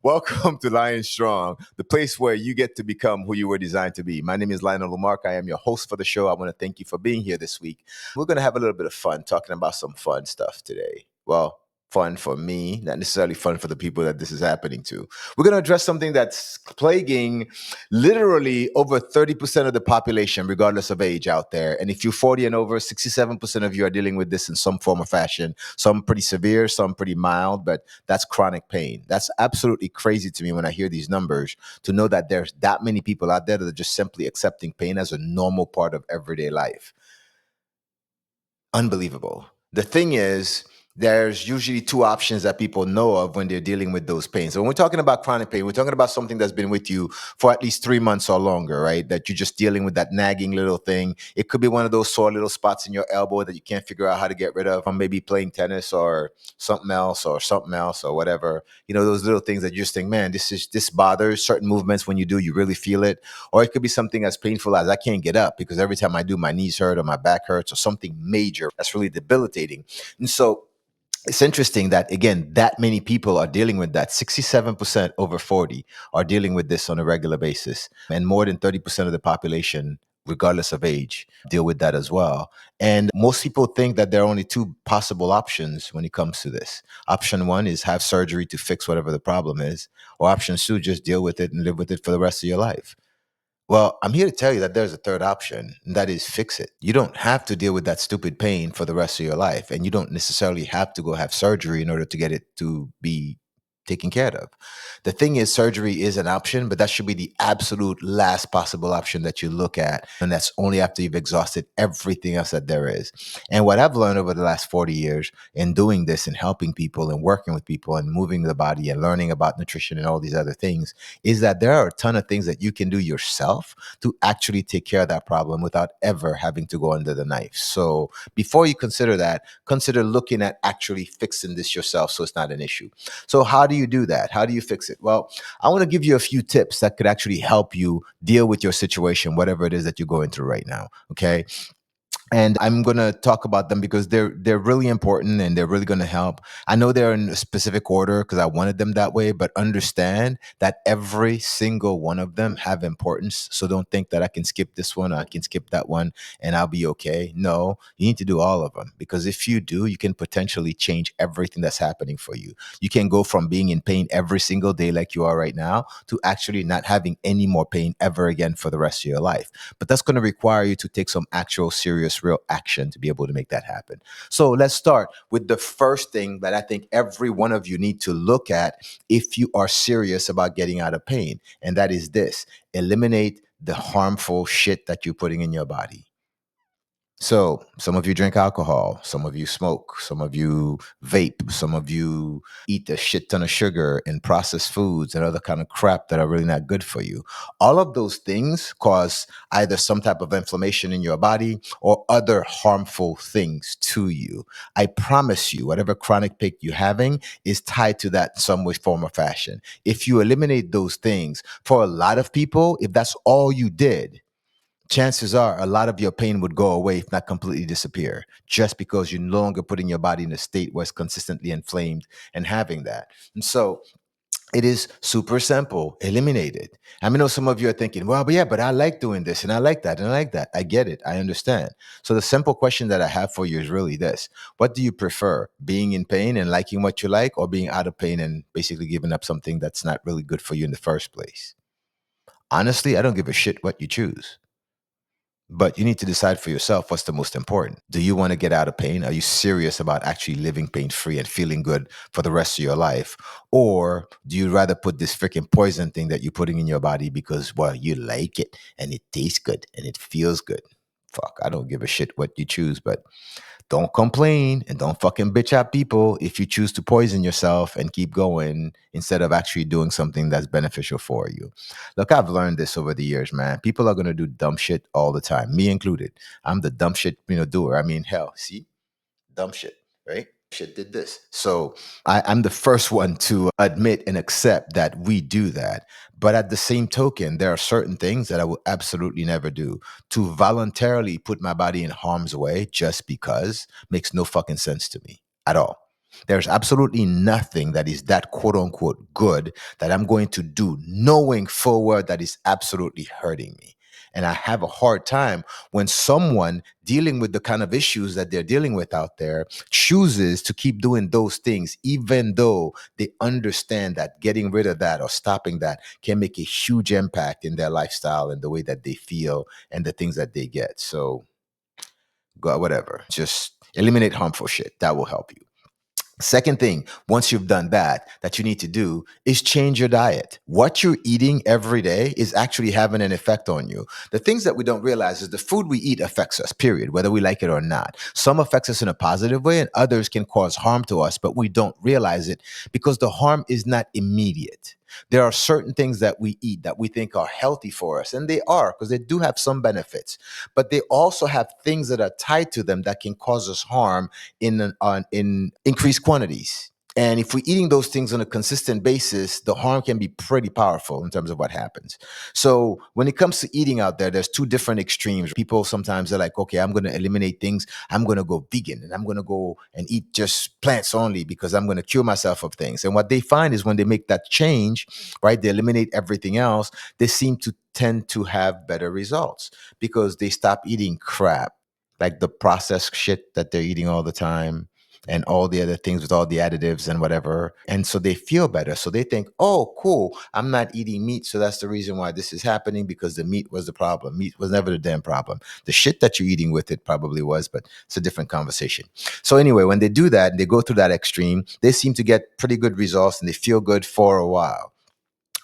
Welcome to Lion Strong, the place where you get to become who you were designed to be. My name is Lyonel. I am your host for the show. I want to thank you for being here this week. We're going to have a little bit of fun talking about some fun stuff today. Well, fun for me, not necessarily fun for the people that this is happening to. We're going to address something that's plaguing literally over 30% of the population, regardless of age out there. And if you're 40 and over, 67% of you are dealing with this in some form or fashion. Some pretty severe, some pretty mild, but that's chronic pain. That's absolutely crazy to me when I hear these numbers, to know that there's that many people out there that are just simply accepting pain as a normal part of everyday life. Unbelievable. The thing is, there's usually two options that people know of when they're dealing with those pains. So when we're talking about chronic pain, we're talking about something that's been with you for at least 3 months or longer, right? That you're just dealing with that nagging little thing. It could be one of those sore little spots in your elbow that you can't figure out how to get rid of from maybe playing tennis or something else or whatever. You know, those little things that you just think, man, this bothers certain movements. When you do, you really feel it. Or it could be something as painful as I can't get up because every time I do, my knees hurt or my back hurts or something major that's really debilitating. And so it's interesting that, again, that many people are dealing with that. 67% over 40 are dealing with this on a regular basis. And more than 30% of the population, regardless of age, deal with that as well. And most people think that there are only two possible options when it comes to this. Option one is have surgery to fix whatever the problem is, or option two, just deal with it and live with it for the rest of your life. Well, I'm here to tell you that there's a third option, and that is fix it. You don't have to deal with that stupid pain for the rest of your life, and you don't necessarily have to go have surgery in order to get it to be taken care of. The thing is, surgery is an option, but that should be the absolute last possible option that you look at, and that's only after you've exhausted everything else that there is. And what I've learned over the last 40 years in doing this and helping people and working with people and moving the body and learning about nutrition and all these other things is that there are a ton of things that you can do yourself to actually take care of that problem without ever having to go under the knife. So before you consider that, consider looking at actually fixing this yourself so it's not an issue. So how do you do that? How do you fix it? Well, I want to give you a few tips that could actually help you deal with your situation, whatever it is that you're going through right now. Okay. And I'm going to talk about them because they're really important and they're really going to help. I know they're in a specific order because I wanted them that way, but understand that every single one of them have importance. So don't think that I can skip this one or I can skip that one and I'll be okay. No, you need to do all of them, because if you do, you can potentially change everything that's happening for you. You can go from being in pain every single day like you are right now to actually not having any more pain ever again for the rest of your life. But that's going to require you to take some actual serious real action to be able to make that happen. So let's start with the first thing that I think every one of you need to look at if you are serious about getting out of pain. And that is this: eliminate the harmful shit that you're putting in your body. So some of you drink alcohol, some of you smoke, some of you vape, some of you eat a shit ton of sugar and processed foods and other kind of crap that are really not good for you. All of those things cause either some type of inflammation in your body or other harmful things to you. I promise you, whatever chronic pain you're having is tied to that in some way, form, or fashion. If you eliminate those things, for a lot of people, if that's all you did, chances are a lot of your pain would go away, if not completely disappear, just because you're no longer putting your body in a state where it's consistently inflamed and having that. And so it is super simple. Eliminate it. I know some of you are thinking, well, but yeah, but I like doing this and I like that and I like that. I get it. I understand. So the simple question that I have for you is really this: what do you prefer, being in pain and liking what you like, or being out of pain and basically giving up something that's not really good for you in the first place? Honestly, I don't give a shit what you choose. But you need to decide for yourself what's the most important. Do you want to get out of pain? Are you serious about actually living pain free and feeling good for the rest of your life? Or do you rather put this freaking poison thing that you're putting in your body because, well, you like it and it tastes good and it feels good? Fuck, I don't give a shit what you choose, but don't complain and don't fucking bitch at people if you choose to poison yourself and keep going instead of actually doing something that's beneficial for you. Look, I've learned this over the years, man. People are going to do dumb shit all the time, me included. I'm the dumb shit, doer. I mean, hell, see, dumb shit, right? Shit did this. So I'm the first one to admit and accept that we do that. But at the same token, there are certain things that I will absolutely never do. To voluntarily put my body in harm's way just because makes no fucking sense to me at all. There's absolutely nothing that is that quote unquote good that I'm going to do knowing full well that is absolutely hurting me. And I have a hard time when someone dealing with the kind of issues that they're dealing with out there chooses to keep doing those things, even though they understand that getting rid of that or stopping that can make a huge impact in their lifestyle and the way that they feel and the things that they get. So, whatever, just eliminate harmful shit. That will help you. Second thing, once you've done that, that you need to do is change your diet. What you're eating every day is actually having an effect on you. The things that we don't realize is the food we eat affects us, period, whether we like it or not. Some affects us in a positive way and others can cause harm to us, but we don't realize it because the harm is not immediate. There are certain things that we eat that we think are healthy for us, and they are because they do have some benefits, but they also have things that are tied to them that can cause us harm in increased quantities. And if we're eating those things on a consistent basis, the harm can be pretty powerful in terms of what happens. So when it comes to eating out there, there's two different extremes. People sometimes are like, okay, I'm going to eliminate things. I'm going to go vegan and I'm going to go and eat just plants only because I'm going to cure myself of things. And what they find is when they make that change, right, they eliminate everything else, they seem to tend to have better results because they stop eating crap, like the processed shit that they're eating all the time and all the other things with all the additives and whatever. And so they feel better. So they think, oh, cool, I'm not eating meat. So that's the reason why this is happening because the meat was the problem. Meat was never the damn problem. The shit that you're eating with it probably was, but it's a different conversation. So anyway, when they do that and they go through that extreme, they seem to get pretty good results and they feel good for a while.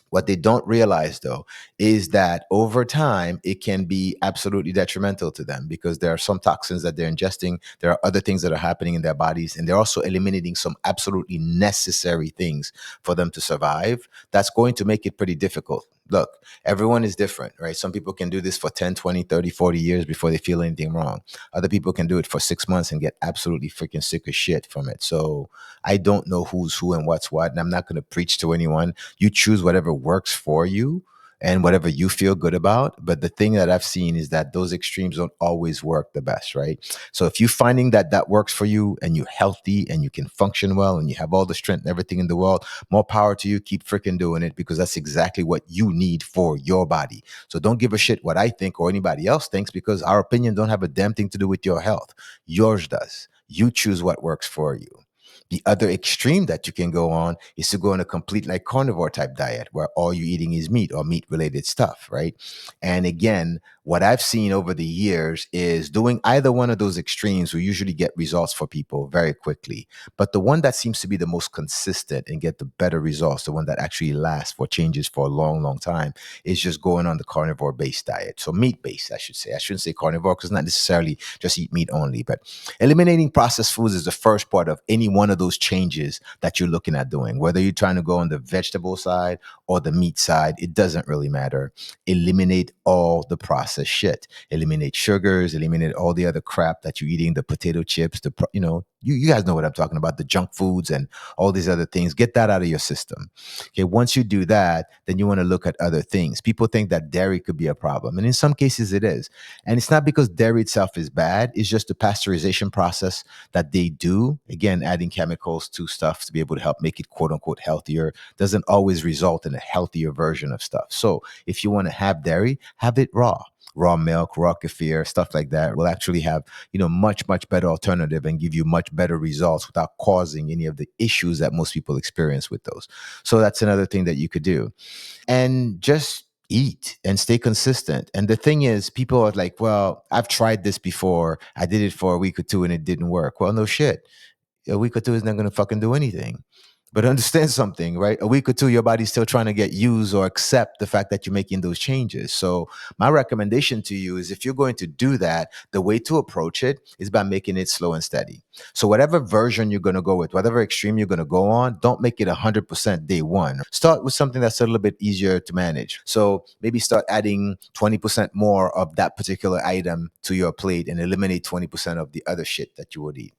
What they don't realize, though, is that over time, it can be absolutely detrimental to them because there are some toxins that they're ingesting. There are other things that are happening in their bodies, and they're also eliminating some absolutely necessary things for them to survive. That's going to make it pretty difficult. Look, everyone is different, right? Some people can do this for 10, 20, 30, 40 years before they feel anything wrong. Other people can do it for 6 months and get absolutely freaking sick as shit from it. So I don't know who's who and what's what, and I'm not going to preach to anyone. You choose whatever works for you and whatever you feel good about. But the thing that I've seen is that those extremes don't always work the best, right? So if you're finding that that works for you and you're healthy and you can function well and you have all the strength and everything in the world, more power to you. Keep freaking doing it because that's exactly what you need for your body. So don't give a shit what I think or anybody else thinks because our opinion don't have a damn thing to do with your health. Yours does. You choose what works for you. The other extreme that you can go on is to go on a complete like carnivore type diet where all you're eating is meat or meat related stuff, right? And again, what I've seen over the years is doing either one of those extremes will usually get results for people very quickly. But the one that seems to be the most consistent and get the better results, the one that actually lasts for changes for a long, long time, is just going on the carnivore based diet. So meat based, I should say. I shouldn't say carnivore because not necessarily just eat meat only, but eliminating processed foods is the first part of any one of those changes that you're looking at doing. Whether you're trying to go on the vegetable side or the meat side, it doesn't really matter. Eliminate all the processed shit. Eliminate sugars, eliminate all the other crap that you're eating, the potato chips, you guys know what I'm talking about, the junk foods and all these other things. Get that out of your system. Okay, once you do that, then you want to look at other things. People think that dairy could be a problem, and in some cases it is. And it's not because dairy itself is bad, it's just the pasteurization process that they do. Again, adding chemicals to stuff to be able to help make it quote unquote healthier doesn't always result in a healthier version of stuff. So if you want to have dairy, have it raw. Raw milk, raw kefir, stuff like that will actually have, much, much better alternative and give you much better results without causing any of the issues that most people experience with those. So that's another thing that you could do and just eat and stay consistent. And the thing is, people are like, well, I've tried this before. I did it for a week or two and it didn't work. Well, no shit. A week or two is not going to fucking do anything. But understand something, right? A week or two, your body's still trying to get used or accept the fact that you're making those changes. So my recommendation to you is if you're going to do that, the way to approach it is by making it slow and steady. So whatever version you're going to go with, whatever extreme you're going to go on, don't make it 100% day one. Start with something that's a little bit easier to manage. So maybe start adding 20% more of that particular item to your plate and eliminate 20% of the other shit that you would eat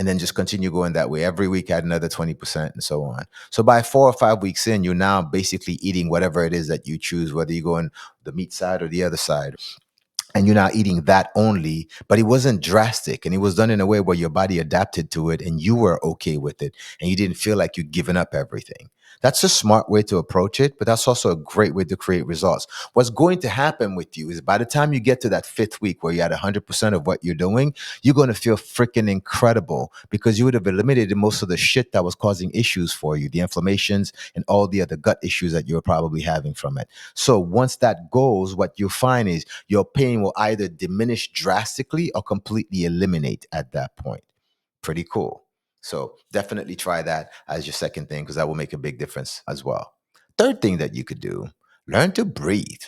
and then just continue going that way. Every week, add another 20% and so on. So by 4 or 5 weeks in, you're now basically eating whatever it is that you choose, whether you go on the meat side or the other side. and you're not eating that only, but it wasn't drastic and it was done in a way where your body adapted to it and you were okay with it and you didn't feel like you'd given up everything. That's a smart way to approach it, but that's also a great way to create results. What's going to happen with you is by the time you get to that fifth week where you're at 100% of what you're doing, you're going to feel freaking incredible because you would have eliminated most of the shit that was causing issues for you, the inflammations and all the other gut issues that you were probably having from it. So once that goes, what you find is your pain will either diminish drastically or completely eliminate at that point. Pretty cool. So definitely try that as your second thing because that will make a big difference as well. Third thing that you could do, learn to breathe.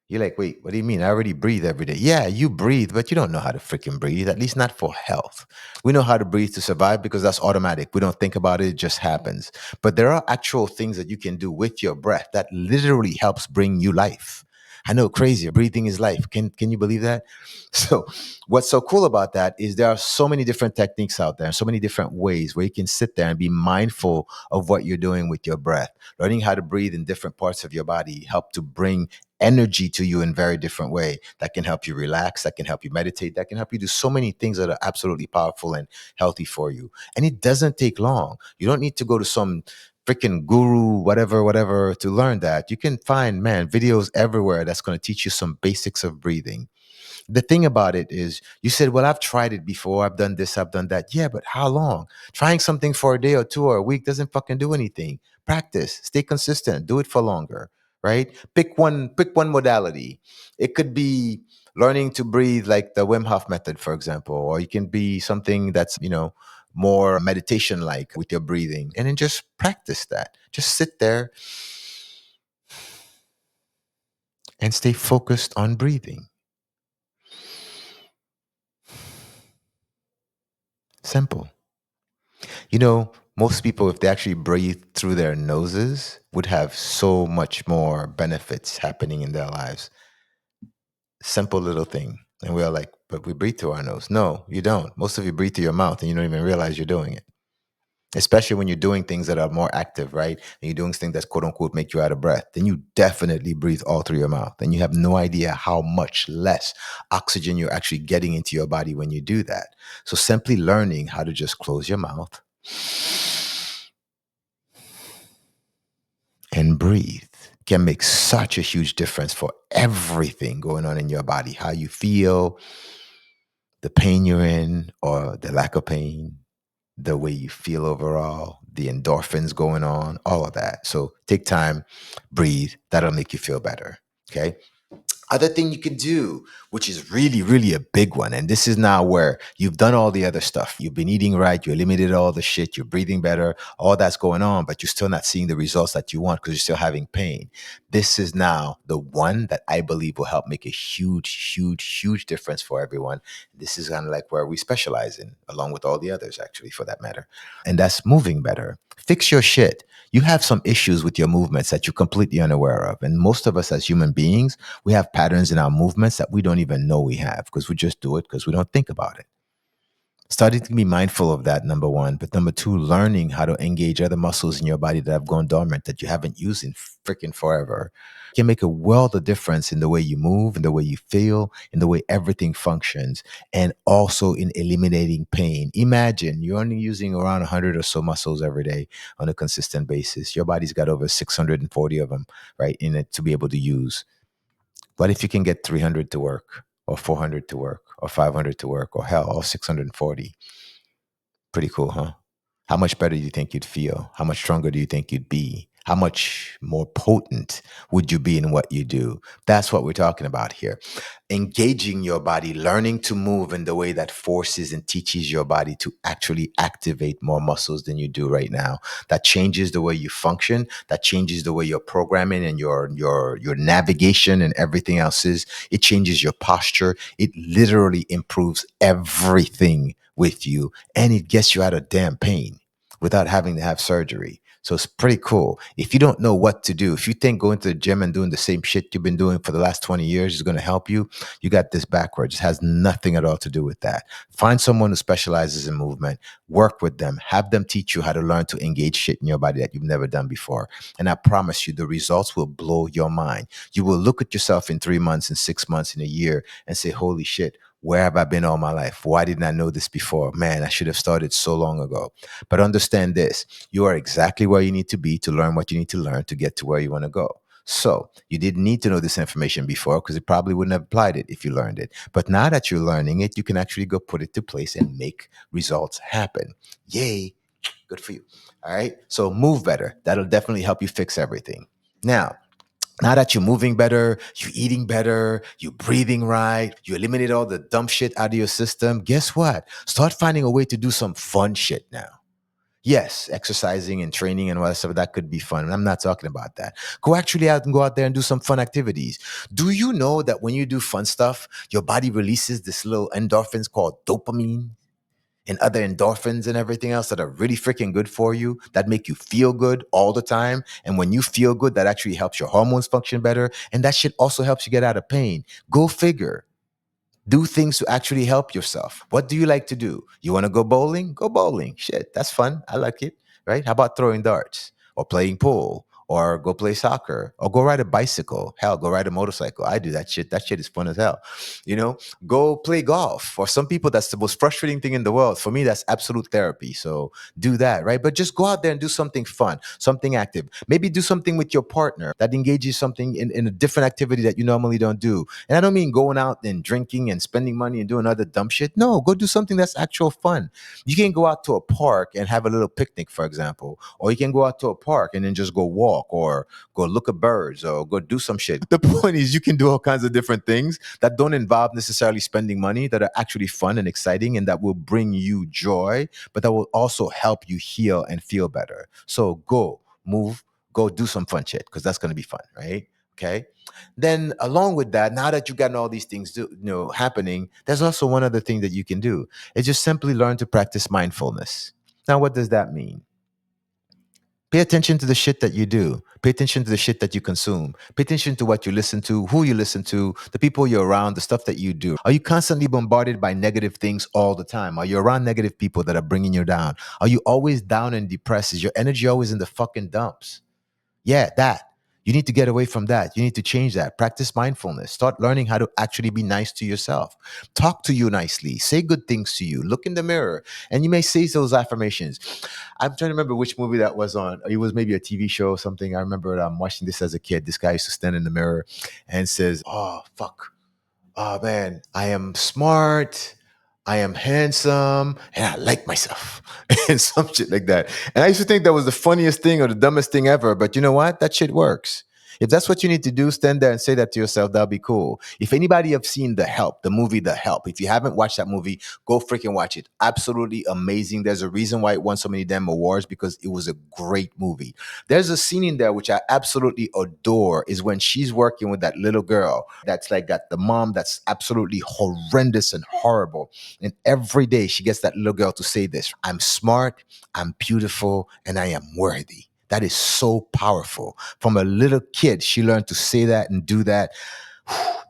You're like, wait, what do you mean? I already breathe every day. Yeah, you breathe, but you don't know how to freaking breathe, at least not for health. We know how to breathe to survive because that's automatic. We don't think about it, it just happens. But there are actual things that you can do with your breath that literally helps bring you life. I know, crazy. Breathing is life. Can you believe that? So, what's so cool about that is there are so many different techniques out there, so many different ways where you can sit there and be mindful of what you're doing with your breath. Learning how to breathe in different parts of your body help to bring energy to you in very different way that can help you relax, that can help you meditate, that can help you do so many things that are absolutely powerful and healthy for you. And it doesn't take long. You don't need to go to some freaking guru, whatever, to learn that. You can find, man, videos everywhere that's going to teach you some basics of breathing. The thing about it is, you said, well, I've tried it before. I've done this, I've done that. Yeah, but how long? Trying something for a day or two or a week doesn't fucking do anything. Practice, stay consistent, do it for longer, right? Pick one modality. It could be learning to breathe like the Wim Hof method, for example, or it can be something that's, more meditation like with your breathing. And then just practice that. Just sit there and stay focused on breathing. Simple. Most people, if they actually breathe through their noses, would have so much more benefits happening in their lives. Simple little thing. And we're like, but we breathe through our nose. No, you don't. Most of you breathe through your mouth and you don't even realize you're doing it. Especially when you're doing things that are more active, right? And you're doing things that quote unquote make you out of breath. Then you definitely breathe all through your mouth. And you have no idea how much less oxygen you're actually getting into your body when you do that. So simply learning how to just close your mouth and breathe can make such a huge difference for everything going on in your body. How you feel, the pain you're in or the lack of pain, the way you feel overall, the endorphins going on, all of that. So take time, breathe. That'll make you feel better. Okay. Other thing you could do, which is really, really a big one, and this is now where you've done all the other stuff. You've been eating right, you eliminated all the shit, you're breathing better, all that's going on, but you're still not seeing the results that you want because you're still having pain. This is now the one that I believe will help make a huge, huge, huge difference for everyone. This is kind of like where we specialize in, along with all the others, actually, for that matter. And that's moving better. Fix your shit. You have some issues with your movements that you're completely unaware of. And most of us as human beings, we have patterns in our movements that we don't even know we have because we just do it because we don't think about it. Starting to be mindful of that, number one. But number two, learning how to engage other muscles in your body that have gone dormant that you haven't used in freaking forever can make a world of difference in the way you move, in the way you feel, in the way everything functions, and also in eliminating pain. Imagine you're only using around 100 or so muscles every day on a consistent basis. Your body's got over 640 of them, right, in it to be able to use. What if you can get 300 to work, or 400 to work, or 500 to work, or hell, all 640? Pretty cool, huh? How much better do you think you'd feel? How much stronger do you think you'd be? How much more potent would you be in what you do? That's what we're talking about here. Engaging your body, learning to move in the way that forces and teaches your body to actually activate more muscles than you do right now. That changes the way you function, that changes the way your programming and your navigation and everything else is. It changes your posture. It literally improves everything with you, and it gets you out of damn pain without having to have surgery. So it's pretty cool. If you don't know what to do, if you think going to the gym and doing the same shit you've been doing for the last 20 years is going to help you, you got this backwards. It has nothing at all to do with that. Find someone who specializes in movement, work with them, have them teach you how to learn to engage shit in your body that you've never done before. And I promise you, the results will blow your mind. You will look at yourself in 3 months, in 6 months, in a year and say, holy shit, where have I been all my life? Why didn't I know this before? Man, I should have started so long ago. But understand this, you are exactly where you need to be to learn what you need to learn to get to where you want to go. So you didn't need to know this information before because it probably wouldn't have applied it if you learned it. But now that you're learning it, you can actually go put it to place and make results happen. Yay. Good for you. All right. So move better. That'll definitely help you fix everything. Now that you're moving better, you're eating better, you're breathing right, you eliminate all the dumb shit out of your system, guess what? Start finding a way to do some fun shit now. Yes, exercising and training and all that stuff, that could be fun. I'm not talking about that. Go actually out and go out there and do some fun activities. Do you know that when you do fun stuff, your body releases this little endorphins called dopamine and other endorphins and everything else that are really freaking good for you, that make you feel good all the time. And when you feel good, that actually helps your hormones function better. And that shit also helps you get out of pain. Go figure. Do things to actually help yourself. What do you like to do? You want to go bowling? Go bowling. Shit, that's fun. I like it. Right? How about throwing darts or playing pool or go play soccer or go ride a bicycle? Hell, go ride a motorcycle. I do that shit. That shit is fun as hell. You know, go play golf. For some people, that's the most frustrating thing in the world. For me, that's absolute therapy. So do that, right? But just go out there and do something fun, something active. Maybe do something with your partner that engages something in a different activity that you normally don't do. And I don't mean going out and drinking and spending money and doing other dumb shit. No, go do something that's actual fun. You can go out to a park and have a little picnic, for example, or you can go out to a park and then just go walk or go look at birds or go do some shit. The point is, you can do all kinds of different things that don't involve necessarily spending money, that are actually fun and exciting and that will bring you joy, but that will also help you heal and feel better. So go, move, go do some fun shit because that's going to be fun, right? Okay. Then along with that, now that you've gotten all these things happening, there's also one other thing that you can do. It's just simply learn to practice mindfulness. Now, what does that mean? Pay attention to the shit that you do. Pay attention to the shit that you consume. Pay attention to what you listen to, who you listen to, the people you're around, the stuff that you do. Are you constantly bombarded by negative things all the time? Are you around negative people that are bringing you down? Are you always down and depressed? Is your energy always in the fucking dumps? Yeah, that. You need to get away from that. You need to change that. Practice mindfulness. Start learning how to actually be nice to yourself. Talk to you nicely. Say good things to you. Look in the mirror. And you may say those affirmations. I'm trying to remember which movie that was on. It was maybe a TV show or something. I remember watching this as a kid. This guy used to stand in the mirror and says, oh, fuck. Oh, man, I am smart. I am handsome and I like myself and some shit like that. And I used to think that was the funniest thing or the dumbest thing ever. But you know what? That shit works. If that's what you need to do, stand there and say that to yourself. That'll be cool. If anybody have seen The Help, the movie The Help, if you haven't watched that movie, go freaking watch it. Absolutely amazing. There's a reason why it won so many damn awards because it was a great movie. There's a scene in there which I absolutely adore is when she's working with that little girl that's like got the mom that's absolutely horrendous and horrible. And every day she gets that little girl to say this: I'm smart, I'm beautiful, and I am worthy. That is so powerful. From a little kid, she learned to say that and do that.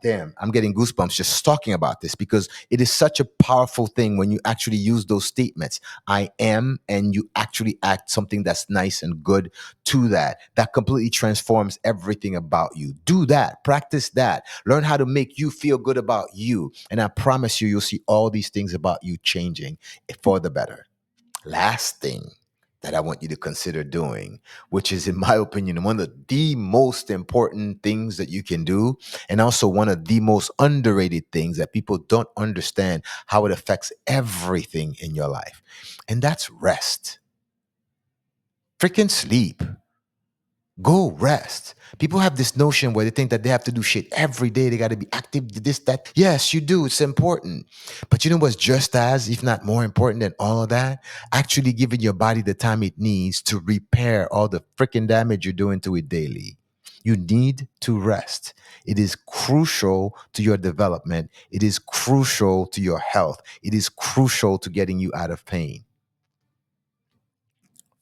Damn, I'm getting goosebumps just talking about this because it is such a powerful thing when you actually use those statements. I am, and you actually act something that's nice and good to that. That completely transforms everything about you. Do that. Practice that. Learn how to make you feel good about you. And I promise you, you'll see all these things about you changing for the better. Last thing that I want you to consider doing, which is, in my opinion, one of the most important things that you can do, and also one of the most underrated things that people don't understand how it affects everything in your life. And that's rest. Freaking sleep. Go rest. People have this notion where they think that they have to do shit every day. They got to be active, this, that. Yes, you do. It's important. But you know what's just as, if not more important than all of that? Actually giving your body the time it needs to repair all the freaking damage you're doing to it daily. You need to rest. It is crucial to your development. It is crucial to your health. It is crucial to getting you out of pain.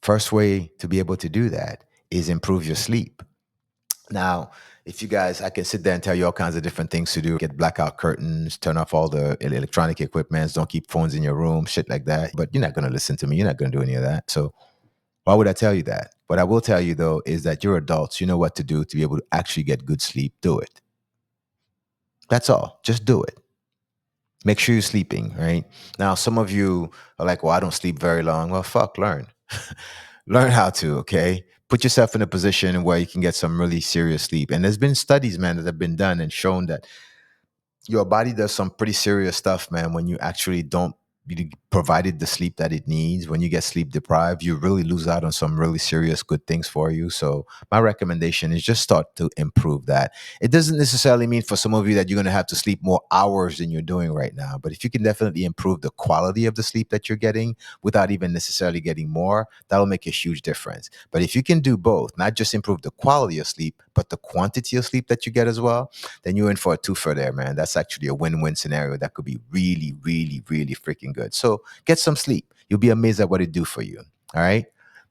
First way to be able to do that is improve your sleep. Now, if you guys, I can sit there and tell you all kinds of different things to do. Get blackout curtains, turn off all the electronic equipments, don't keep phones in your room, shit like that. But you're not going to listen to me. You're not going to do any of that. So why would I tell you that? What I will tell you though is that you're adults. You know what to do to be able to actually get good sleep. Do it. That's all. Just do it. Make sure you're sleeping, right? Now, some of you are like, well, I don't sleep very long. Well, fuck, learn. Learn how to, okay? Put yourself in a position where you can get some really serious sleep. And there's been studies, man, that have been done and shown that your body does some pretty serious stuff, man, when you actually don't you provided the sleep that it needs. When you get sleep deprived, you really lose out on some really serious good things for you. So my recommendation is just start to improve that. It doesn't necessarily mean for some of you that you're going to have to sleep more hours than you're doing right now, but if you can definitely improve the quality of the sleep that you're getting without even necessarily getting more, that'll make a huge difference. But if you can do both, not just improve the quality of sleep, but the quantity of sleep that you get as well, then you're in for a twofer there, man. That's actually a win-win scenario that could be really, really, really freaking good. So get some sleep. You'll be amazed at what it do for you. All right.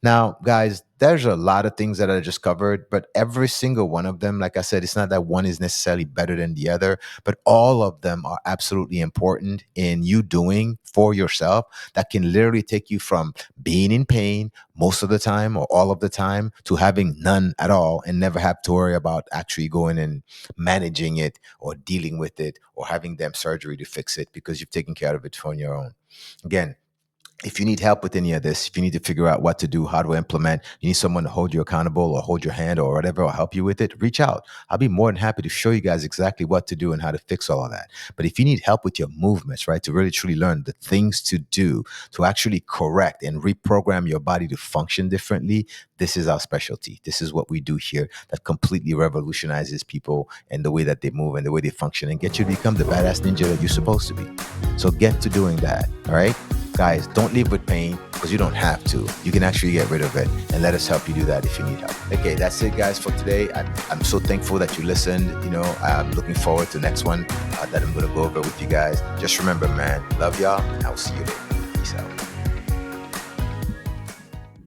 Now, guys, there's a lot of things that I just covered, but every single one of them, like I said, it's not that one is necessarily better than the other, but all of them are absolutely important in you doing for yourself that can literally take you from being in pain most of the time or all of the time to having none at all and never have to worry about actually going and managing it or dealing with it or having them surgery to fix it because you've taken care of it on your own. Again, if you need help with any of this, if you need to figure out what to do, how to implement, you need someone to hold you accountable or hold your hand or whatever, or help you with it, reach out. I'll be more than happy to show you guys exactly what to do and how to fix all of that. But if you need help with your movements, right, to really truly learn the things to do to actually correct and reprogram your body to function differently, this is our specialty. This is what we do here that completely revolutionizes people and the way that they move and the way they function and get you to become the badass ninja that you're supposed to be. So get to doing that, all right? Guys, don't live with pain because you don't have to. You can actually get rid of it, and let us help you do that if you need help. Okay, that's it, guys, for today. I'm so thankful that you listened. You know, I'm looking forward to the next one that I'm going to go over with you guys. Just remember, man, love y'all, and I'll see you later. Peace out.